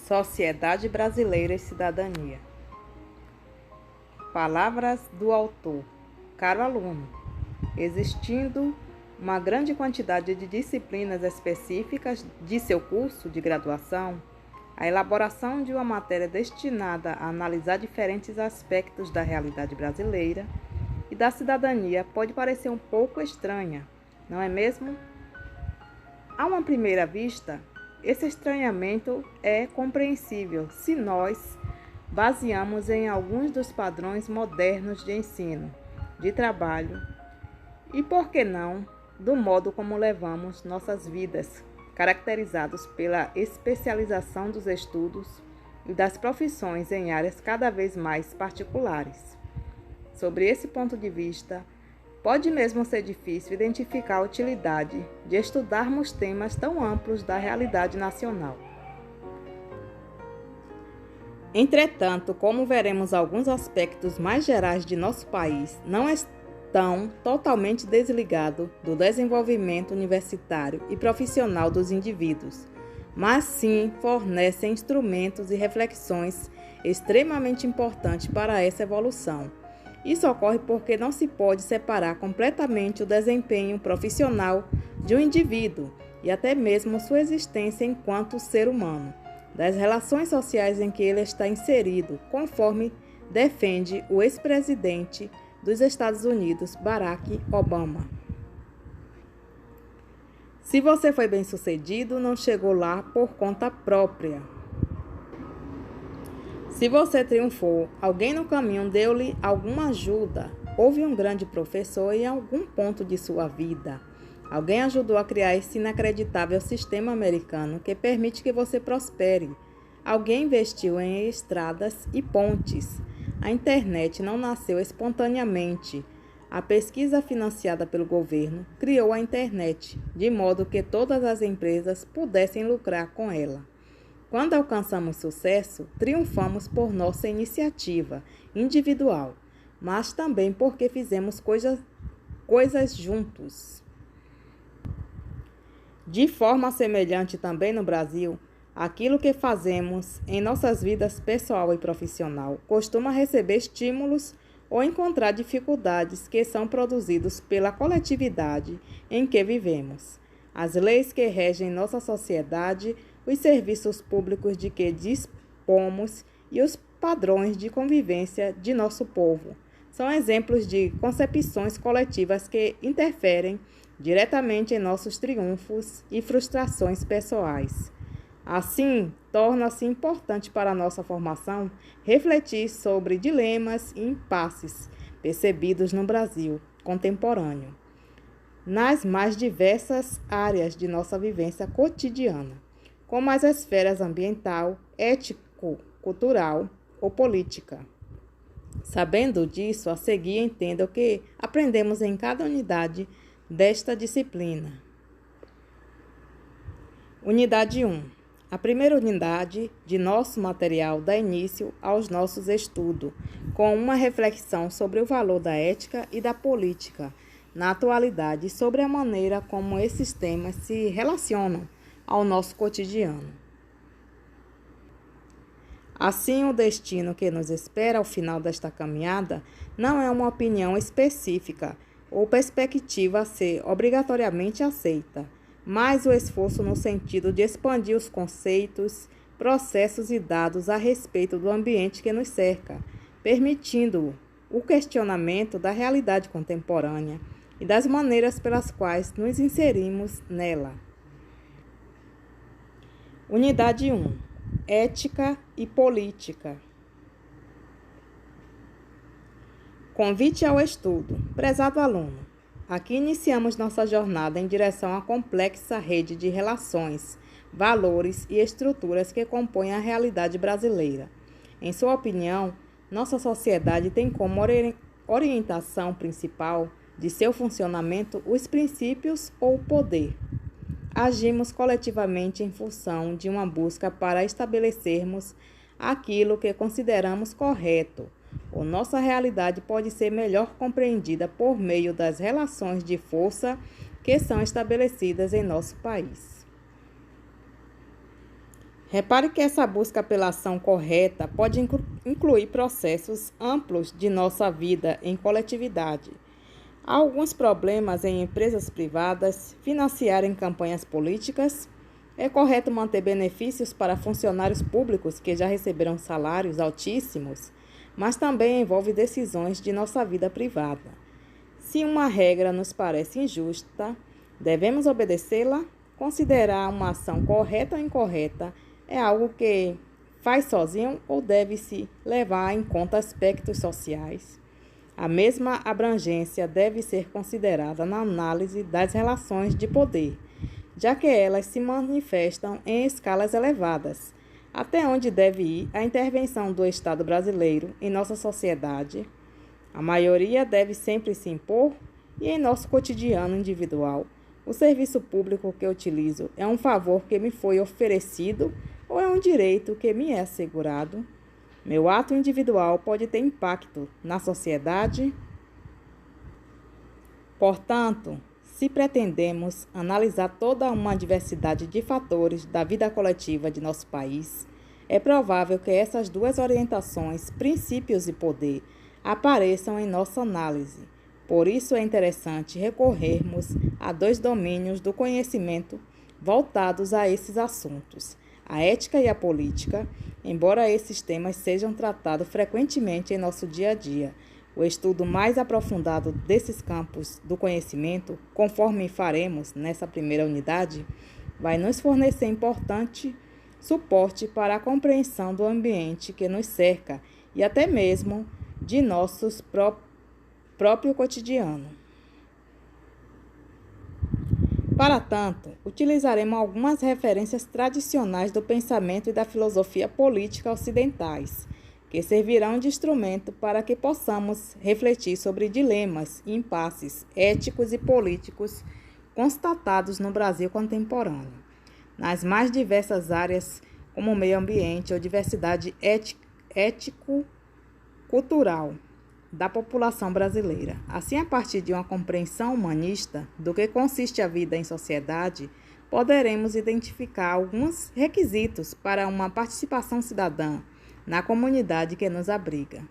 Sociedade Brasileira e Cidadania. Palavras do autor. Caro aluno, existindo uma grande quantidade de disciplinas específicas de seu curso de graduação, a elaboração de uma matéria destinada a analisar diferentes aspectos da realidade brasileira e da cidadania pode parecer um pouco estranha, não é mesmo? A uma primeira vista, esse estranhamento é compreensível se nós baseamos em alguns dos padrões modernos de ensino, de trabalho e, por que não, do modo como levamos nossas vidas, caracterizados pela especialização dos estudos e das profissões em áreas cada vez mais particulares. Sobre esse ponto de vista, pode mesmo ser difícil identificar a utilidade de estudarmos temas tão amplos da realidade nacional. Entretanto, como veremos, alguns aspectos mais gerais de nosso país não estão totalmente desligados do desenvolvimento universitário e profissional dos indivíduos, mas sim fornecem instrumentos e reflexões extremamente importantes para essa evolução. Isso ocorre porque não se pode separar completamente o desempenho profissional de um indivíduo e até mesmo sua existência enquanto ser humano, das relações sociais em que ele está inserido, conforme defende o ex-presidente dos Estados Unidos, Barack Obama. Se você foi bem-sucedido, não chegou lá por conta própria. Se você triunfou, alguém no caminho deu-lhe alguma ajuda. Houve um grande professor em algum ponto de sua vida. Alguém ajudou a criar esse inacreditável sistema americano que permite que você prospere. Alguém investiu em estradas e pontes. A internet não nasceu espontaneamente. A pesquisa financiada pelo governo criou a internet, de modo que todas as empresas pudessem lucrar com ela. Quando alcançamos sucesso, triunfamos por nossa iniciativa individual, mas também porque fizemos coisas juntos. De forma semelhante também no Brasil, aquilo que fazemos em nossas vidas pessoal e profissional costuma receber estímulos ou encontrar dificuldades que são produzidos pela coletividade em que vivemos. As leis que regem nossa sociedade, os serviços públicos de que dispomos e os padrões de convivência de nosso povo são exemplos de concepções coletivas que interferem diretamente em nossos triunfos e frustrações pessoais. Assim, torna-se importante para a nossa formação refletir sobre dilemas e impasses percebidos no Brasil contemporâneo, nas mais diversas áreas de nossa vivência cotidiana, como as esferas ambiental, ético-cultural ou política. Sabendo disso, a seguir entenda o que aprendemos em cada unidade desta disciplina. Unidade 1. A primeira unidade de nosso material dá início aos nossos estudos, com uma reflexão sobre o valor da ética e da política na atualidade e sobre a maneira como esses temas se relacionam ao nosso cotidiano. Assim, o destino que nos espera ao final desta caminhada não é uma opinião específica ou perspectiva a ser obrigatoriamente aceita, mas o esforço no sentido de expandir os conceitos, processos e dados a respeito do ambiente que nos cerca, permitindo o questionamento da realidade contemporânea e das maneiras pelas quais nos inserimos nela. Unidade 1. Ética e política. Convite ao estudo. Prezado aluno, aqui iniciamos nossa jornada em direção à complexa rede de relações, valores e estruturas que compõem a realidade brasileira. Em sua opinião, nossa sociedade tem como orientação principal de seu funcionamento os princípios ou o poder. Agimos coletivamente em função de uma busca para estabelecermos aquilo que consideramos correto, ou nossa realidade pode ser melhor compreendida por meio das relações de força que são estabelecidas em nosso país. Repare que essa busca pela ação correta pode incluir processos amplos de nossa vida em coletividade. Há alguns problemas em empresas privadas financiarem campanhas políticas. É correto manter benefícios para funcionários públicos que já receberam salários altíssimos, mas também envolve decisões de nossa vida privada. Se uma regra nos parece injusta, devemos obedecê-la? Considerar uma ação correta ou incorreta é algo que faz sozinho ou deve-se levar em conta aspectos sociais? A mesma abrangência deve ser considerada na análise das relações de poder, já que elas se manifestam em escalas elevadas. Até onde deve ir a intervenção do Estado brasileiro em nossa sociedade? A maioria deve sempre se impor e em nosso cotidiano individual. O serviço público que utilizo é um favor que me foi oferecido ou é um direito que me é assegurado? Meu ato individual pode ter impacto na sociedade? Portanto, se pretendemos analisar toda uma diversidade de fatores da vida coletiva de nosso país, é provável que essas duas orientações, princípios e poder, apareçam em nossa análise. Por isso é interessante recorrermos a dois domínios do conhecimento voltados a esses assuntos: a ética e a política. Embora esses temas sejam tratados frequentemente em nosso dia a dia, o estudo mais aprofundado desses campos do conhecimento, conforme faremos nessa primeira unidade, vai nos fornecer importante suporte para a compreensão do ambiente que nos cerca e até mesmo de nosso próprio cotidiano. Para tanto, utilizaremos algumas referências tradicionais do pensamento e da filosofia política ocidentais, que servirão de instrumento para que possamos refletir sobre dilemas e impasses éticos e políticos constatados no Brasil contemporâneo, nas mais diversas áreas, como o meio ambiente ou diversidade ético-cultural da população brasileira. Assim, a partir de uma compreensão humanista do que consiste a vida em sociedade, poderemos identificar alguns requisitos para uma participação cidadã na comunidade que nos abriga.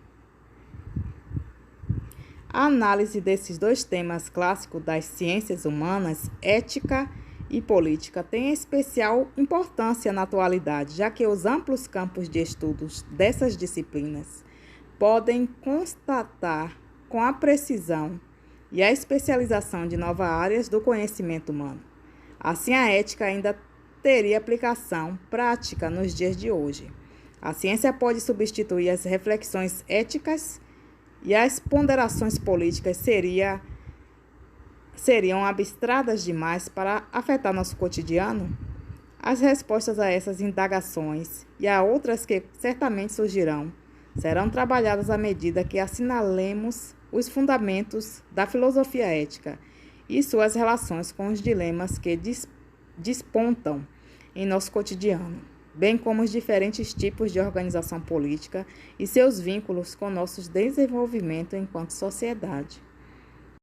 A análise desses dois temas clássicos das ciências humanas, ética e política, tem especial importância na atualidade, já que os amplos campos de estudos dessas disciplinas podem constatar com a precisão e a especialização de novas áreas do conhecimento humano. Assim, a ética ainda teria aplicação prática nos dias de hoje. A ciência pode substituir as reflexões éticas e as ponderações políticas seriam abstratas demais para afetar nosso cotidiano? As respostas a essas indagações e a outras que certamente surgirão serão trabalhadas à medida que assinalemos os fundamentos da filosofia ética e suas relações com os dilemas que despontam em nosso cotidiano, bem como os diferentes tipos de organização política e seus vínculos com nosso desenvolvimento enquanto sociedade.